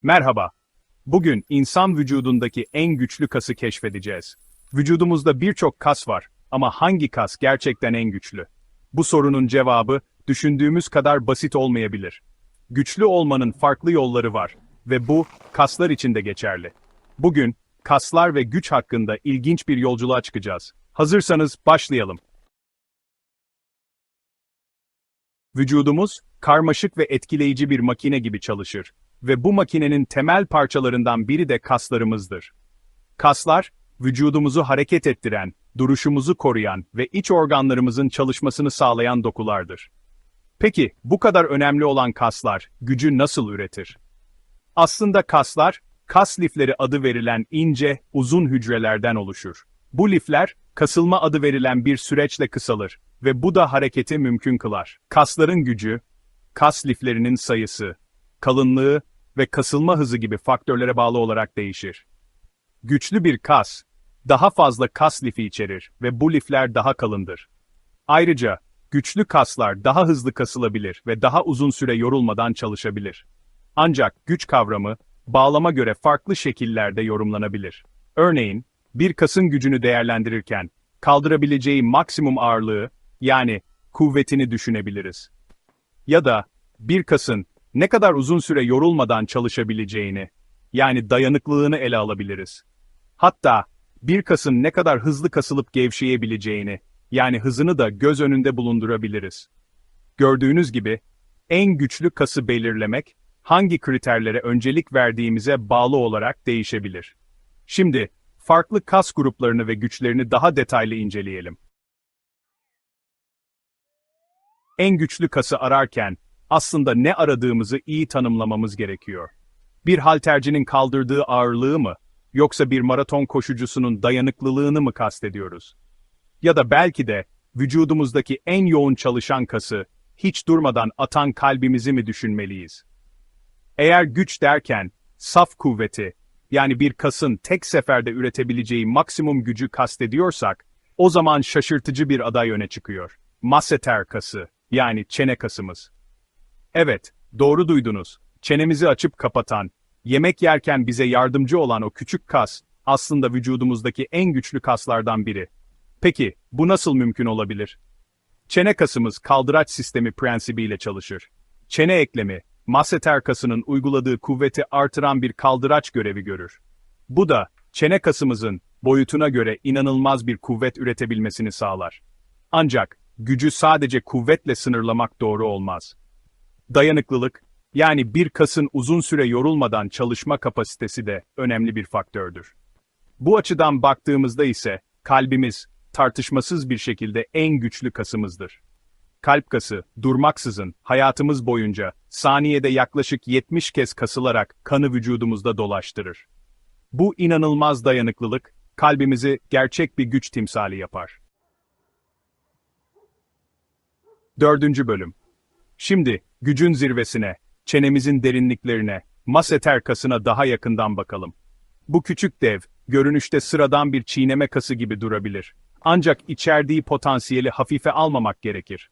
Merhaba. Bugün insan vücudundaki en güçlü kası keşfedeceğiz. Vücudumuzda birçok kas var ama hangi kas gerçekten en güçlü? Bu sorunun cevabı düşündüğümüz kadar basit olmayabilir. Güçlü olmanın farklı yolları var ve bu kaslar için de geçerli. Bugün kaslar ve güç hakkında ilginç bir yolculuğa çıkacağız. Hazırsanız başlayalım. Vücudumuz karmaşık ve etkileyici bir makine gibi çalışır ve bu makinenin temel parçalarından biri de kaslarımızdır. Kaslar, vücudumuzu hareket ettiren, duruşumuzu koruyan ve iç organlarımızın çalışmasını sağlayan dokulardır. Peki, bu kadar önemli olan kaslar, gücü nasıl üretir? Aslında kaslar, kas lifleri adı verilen ince, uzun hücrelerden oluşur. Bu lifler, kasılma adı verilen bir süreçle kısalır ve bu da hareketi mümkün kılar. Kasların gücü, kas liflerinin sayısı, kalınlığı ve kasılma hızı gibi faktörlere bağlı olarak değişir. Güçlü bir kas, daha fazla kas lifi içerir ve bu lifler daha kalındır. Ayrıca, güçlü kaslar daha hızlı kasılabilir ve daha uzun süre yorulmadan çalışabilir. Ancak güç kavramı, bağlama göre farklı şekillerde yorumlanabilir. Örneğin, bir kasın gücünü değerlendirirken, kaldırabileceği maksimum ağırlığı, yani kuvvetini düşünebiliriz. Ya da, bir kasın ne kadar uzun süre yorulmadan çalışabileceğini, yani dayanıklılığını ele alabiliriz. Hatta, bir kasın ne kadar hızlı kasılıp gevşeyebileceğini, yani hızını da göz önünde bulundurabiliriz. Gördüğünüz gibi, en güçlü kası belirlemek, hangi kriterlere öncelik verdiğimize bağlı olarak değişebilir. Şimdi, farklı kas gruplarını ve güçlerini daha detaylı inceleyelim. En güçlü kası ararken, aslında ne aradığımızı iyi tanımlamamız gerekiyor. Bir haltercinin kaldırdığı ağırlığı mı, yoksa bir maraton koşucusunun dayanıklılığını mı kastediyoruz? Ya da belki de, vücudumuzdaki en yoğun çalışan kası, hiç durmadan atan kalbimizi mi düşünmeliyiz? Eğer güç derken, saf kuvveti, yani bir kasın tek seferde üretebileceği maksimum gücü kastediyorsak, o zaman şaşırtıcı bir aday öne çıkıyor. Masseter kası, yani çene kasımız. Evet, doğru duydunuz. Çenemizi açıp kapatan, yemek yerken bize yardımcı olan o küçük kas, aslında vücudumuzdaki en güçlü kaslardan biri. Peki, bu nasıl mümkün olabilir? Çene kasımız kaldıraç sistemi prensibiyle çalışır. Çene eklemi, masseter kasının uyguladığı kuvveti artıran bir kaldıraç görevi görür. Bu da, çene kasımızın, boyutuna göre inanılmaz bir kuvvet üretebilmesini sağlar. Ancak, gücü sadece kuvvetle sınırlamak doğru olmaz. Dayanıklılık, yani bir kasın uzun süre yorulmadan çalışma kapasitesi de önemli bir faktördür. Bu açıdan baktığımızda ise, kalbimiz, tartışmasız bir şekilde en güçlü kasımızdır. Kalp kası, durmaksızın, hayatımız boyunca, saniyede yaklaşık 70 kez kasılarak kanı vücudumuzda dolaştırır. Bu inanılmaz dayanıklılık, kalbimizi gerçek bir güç timsali yapar. Dördüncü bölüm. Şimdi, gücün zirvesine, çenemizin derinliklerine, masseter kasına daha yakından bakalım. Bu küçük dev, görünüşte sıradan bir çiğneme kası gibi durabilir. Ancak içerdiği potansiyeli hafife almamak gerekir.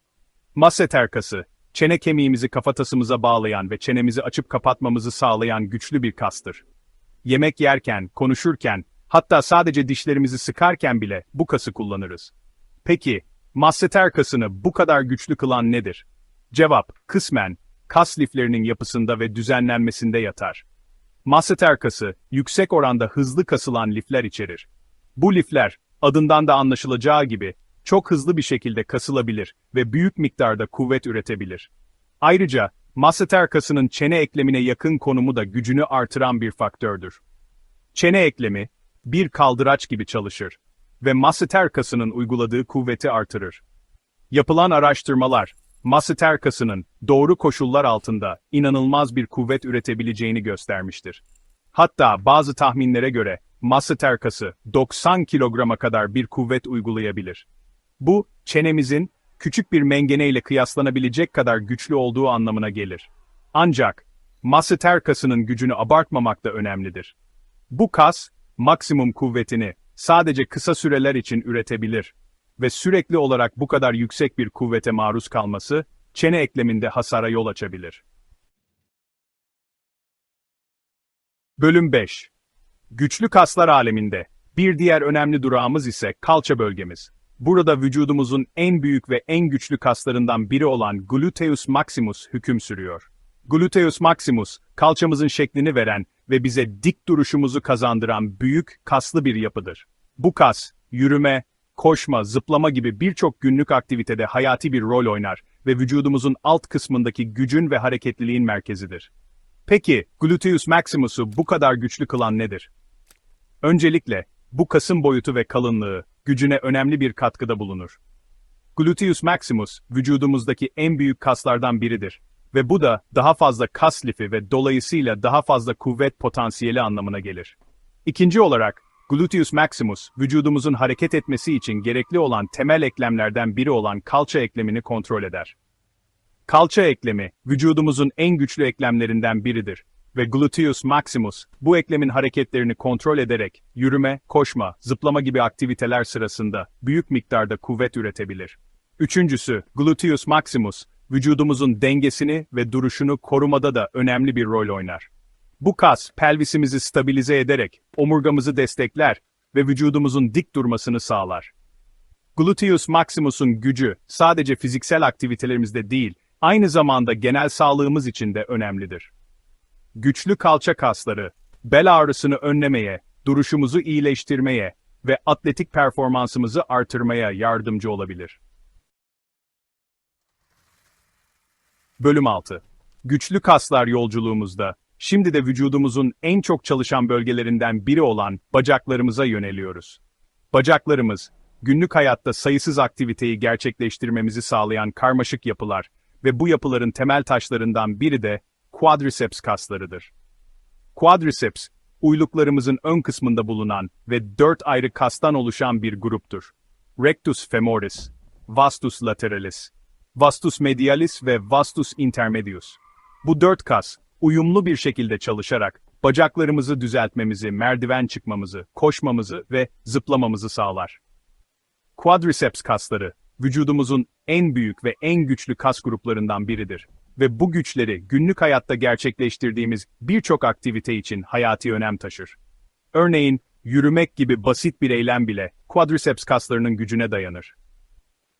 Masseter kası, çene kemiğimizi kafatasımıza bağlayan ve çenemizi açıp kapatmamızı sağlayan güçlü bir kastır. Yemek yerken, konuşurken, hatta sadece dişlerimizi sıkarken bile bu kası kullanırız. Peki, masseter kasını bu kadar güçlü kılan nedir? Cevap, kısmen, kas liflerinin yapısında ve düzenlenmesinde yatar. Masseter kası, yüksek oranda hızlı kasılan lifler içerir. Bu lifler, adından da anlaşılacağı gibi, çok hızlı bir şekilde kasılabilir ve büyük miktarda kuvvet üretebilir. Ayrıca, masseter kasının çene eklemine yakın konumu da gücünü artıran bir faktördür. Çene eklemi, bir kaldıraç gibi çalışır ve masseter kasının uyguladığı kuvveti artırır. Yapılan araştırmalar, masseter kasının doğru koşullar altında inanılmaz bir kuvvet üretebileceğini göstermiştir. Hatta bazı tahminlere göre masseter kası 90 kilograma kadar bir kuvvet uygulayabilir. Bu, çenemizin küçük bir mengeneyle kıyaslanabilecek kadar güçlü olduğu anlamına gelir. Ancak, masseter kasının gücünü abartmamak da önemlidir. Bu kas, maksimum kuvvetini sadece kısa süreler için üretebilir ve sürekli olarak bu kadar yüksek bir kuvvete maruz kalması, çene ekleminde hasara yol açabilir. Bölüm 5. Güçlü kaslar aleminde. Bir diğer önemli durağımız ise kalça bölgemiz. Burada vücudumuzun en büyük ve en güçlü kaslarından biri olan gluteus maximus hüküm sürüyor. Gluteus maximus, kalçamızın şeklini veren ve bize dik duruşumuzu kazandıran büyük, kaslı bir yapıdır. Bu kas, yürüme, koşma, zıplama gibi birçok günlük aktivitede hayati bir rol oynar ve vücudumuzun alt kısmındaki gücün ve hareketliliğin merkezidir. Peki, gluteus maximus'u bu kadar güçlü kılan nedir? Öncelikle, bu kasın boyutu ve kalınlığı, gücüne önemli bir katkıda bulunur. Gluteus maximus, vücudumuzdaki en büyük kaslardan biridir ve bu da daha fazla kas lifi ve dolayısıyla daha fazla kuvvet potansiyeli anlamına gelir. İkinci olarak, gluteus maximus, vücudumuzun hareket etmesi için gerekli olan temel eklemlerden biri olan kalça eklemini kontrol eder. Kalça eklemi, vücudumuzun en güçlü eklemlerinden biridir ve gluteus maximus, bu eklemin hareketlerini kontrol ederek, yürüme, koşma, zıplama gibi aktiviteler sırasında büyük miktarda kuvvet üretebilir. Üçüncüsü, gluteus maximus, vücudumuzun dengesini ve duruşunu korumada da önemli bir rol oynar. Bu kas, pelvisimizi stabilize ederek, omurgamızı destekler ve vücudumuzun dik durmasını sağlar. Gluteus maximus'un gücü, sadece fiziksel aktivitelerimizde değil, aynı zamanda genel sağlığımız için de önemlidir. Güçlü kalça kasları, bel ağrısını önlemeye, duruşumuzu iyileştirmeye ve atletik performansımızı artırmaya yardımcı olabilir. Bölüm 6. Güçlü kaslar yolculuğumuzda, şimdi de vücudumuzun en çok çalışan bölgelerinden biri olan bacaklarımıza yöneliyoruz. Bacaklarımız, günlük hayatta sayısız aktiviteyi gerçekleştirmemizi sağlayan karmaşık yapılar ve bu yapıların temel taşlarından biri de quadriceps kaslarıdır. Quadriceps, uyluklarımızın ön kısmında bulunan ve 4 ayrı kastan oluşan bir gruptur. Rectus femoris, vastus lateralis, vastus medialis ve vastus intermedius. Bu 4 kas, uyumlu bir şekilde çalışarak, bacaklarımızı düzeltmemizi, merdiven çıkmamızı, koşmamızı ve zıplamamızı sağlar. Quadriceps kasları, vücudumuzun en büyük ve en güçlü kas gruplarından biridir ve bu güçleri günlük hayatta gerçekleştirdiğimiz birçok aktivite için hayati önem taşır. Örneğin, yürümek gibi basit bir eylem bile quadriceps kaslarının gücüne dayanır.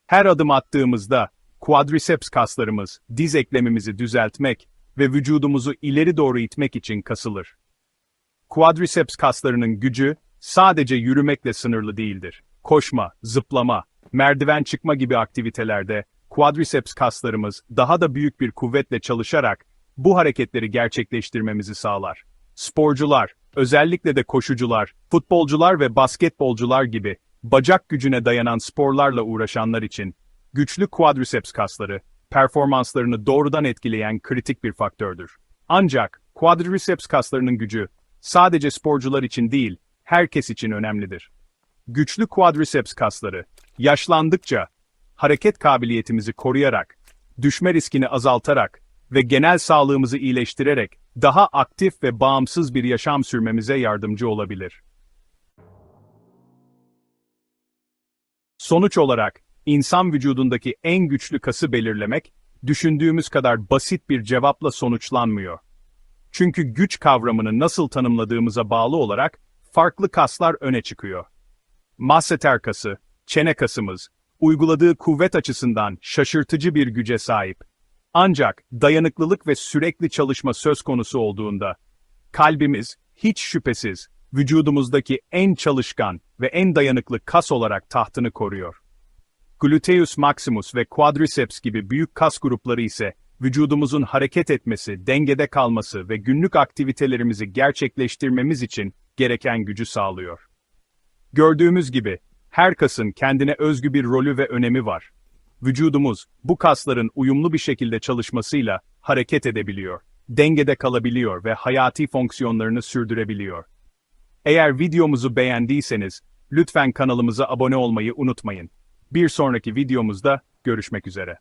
Her adım attığımızda, quadriceps kaslarımız, diz eklemimizi düzeltmek ve vücudumuzu ileri doğru itmek için kasılır. Quadriceps kaslarının gücü, sadece yürümekle sınırlı değildir. Koşma, zıplama, merdiven çıkma gibi aktivitelerde, quadriceps kaslarımız daha da büyük bir kuvvetle çalışarak bu hareketleri gerçekleştirmemizi sağlar. Sporcular, özellikle de koşucular, futbolcular ve basketbolcular gibi bacak gücüne dayanan sporlarla uğraşanlar için güçlü quadriceps kasları, performanslarını doğrudan etkileyen kritik bir faktördür. Ancak quadriceps kaslarının gücü sadece sporcular için değil, herkes için önemlidir. Güçlü quadriceps kasları, yaşlandıkça hareket kabiliyetimizi koruyarak, düşme riskini azaltarak ve genel sağlığımızı iyileştirerek daha aktif ve bağımsız bir yaşam sürmemize yardımcı olabilir. Sonuç olarak, insan vücudundaki en güçlü kası belirlemek, düşündüğümüz kadar basit bir cevapla sonuçlanmıyor. Çünkü güç kavramını nasıl tanımladığımıza bağlı olarak farklı kaslar öne çıkıyor. Masseter kası, çene kasımız, uyguladığı kuvvet açısından şaşırtıcı bir güce sahip. Ancak dayanıklılık ve sürekli çalışma söz konusu olduğunda, kalbimiz, hiç şüphesiz, vücudumuzdaki en çalışkan ve en dayanıklı kas olarak tahtını koruyor. Gluteus maximus ve quadriceps gibi büyük kas grupları ise, vücudumuzun hareket etmesi, dengede kalması ve günlük aktivitelerimizi gerçekleştirmemiz için gereken gücü sağlıyor. Gördüğümüz gibi, her kasın kendine özgü bir rolü ve önemi var. Vücudumuz, bu kasların uyumlu bir şekilde çalışmasıyla hareket edebiliyor, dengede kalabiliyor ve hayati fonksiyonlarını sürdürebiliyor. Eğer videomuzu beğendiyseniz, lütfen kanalımıza abone olmayı unutmayın. Bir sonraki videomuzda görüşmek üzere.